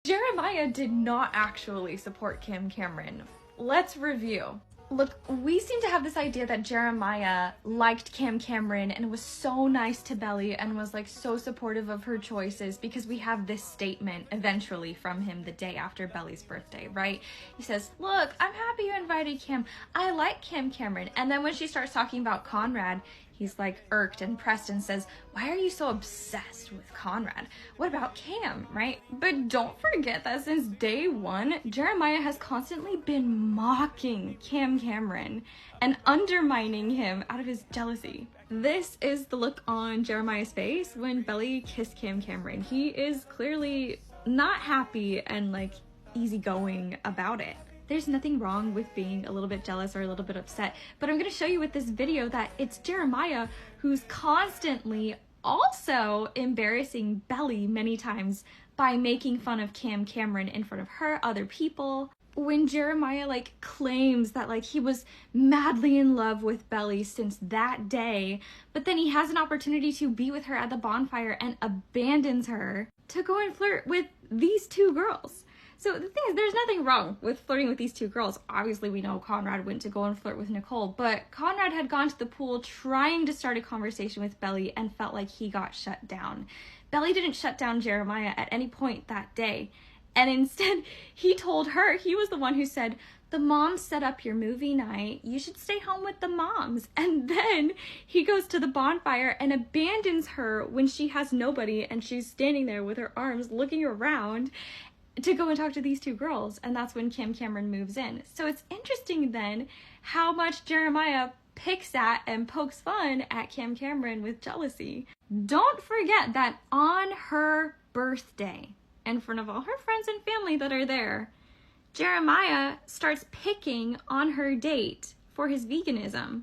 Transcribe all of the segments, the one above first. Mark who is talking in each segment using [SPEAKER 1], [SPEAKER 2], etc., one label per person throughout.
[SPEAKER 1] Jeremiah did not actually support Cam Cameron. Let's review. Look, we seem to have this idea that Jeremiah liked Cam Cameron and was so nice to Belly and was like so supportive of her choices because we have this statement eventually from him the day after Belly's birthday, right? He says, look, I'm happy you invited Cam. I like Cam Cameron. And then when she starts talking about Conrad, he's like irked and pressed and says, why are you so obsessed with Conrad? What about Cam, right? But don't forget that since day one, Jeremiah has constantly been mocking Cam Cameron and undermining him out of his jealousy. This is the look on Jeremiah's face when Belly kissed Cam Cameron. He is clearly not happy and like easygoing about it. There's nothing wrong with being a little bit jealous or a little bit upset, but I'm going to show you with this video that it's Jeremiah who's constantly also embarrassing Belly many times by making fun of Cam Cameron in front of her, other people. When Jeremiah like claims that like he was madly in love with Belly since that day, but then he has an opportunity to be with her at the bonfire and abandons her to go and flirt with these two girls. So the thing is, there's nothing wrong with flirting with these two girls. Obviously, we know Conrad went to go and flirt with Nicole, but Conrad had gone to the pool trying to start a conversation with Belly and felt like he got shut down. Belly didn't shut down Jeremiah at any point that day. And instead, he told her, he was the one who said, the moms set up your movie night. You should stay home with the moms. And then he goes to the bonfire and abandons her when she has nobody and she's standing there with her arms looking around to go and talk to these two girls, and that's when Cam Cameron moves in. So it's interesting then how much Jeremiah picks at and pokes fun at Cam Cameron with jealousy. Don't forget that on her birthday, in front of all her friends and family that are there, Jeremiah starts picking on her date for his veganism.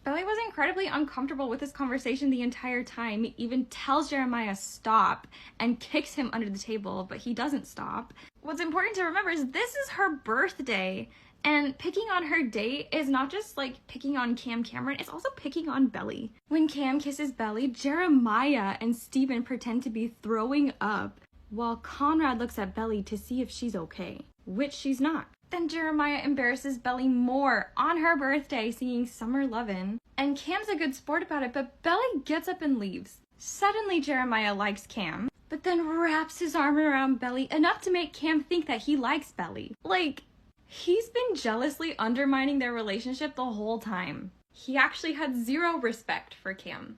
[SPEAKER 1] Belly was incredibly uncomfortable with this conversation the entire time. He even tells Jeremiah stop and kicks him under the table, but he doesn't stop. What's important to remember is this is her birthday, and picking on her date is not just like picking on Cam Cameron, it's also picking on Belly. When Cam kisses Belly, Jeremiah and Steven pretend to be throwing up while Conrad looks at Belly to see if she's okay, which she's not. Then Jeremiah embarrasses Belly more on her birthday singing Summer Lovin'. And Cam's a good sport about it, but Belly gets up and leaves. Suddenly Jeremiah likes Cam, but then wraps his arm around Belly enough to make Cam think that he likes Belly. Like, he's been jealously undermining their relationship the whole time. He actually had zero respect for Cam.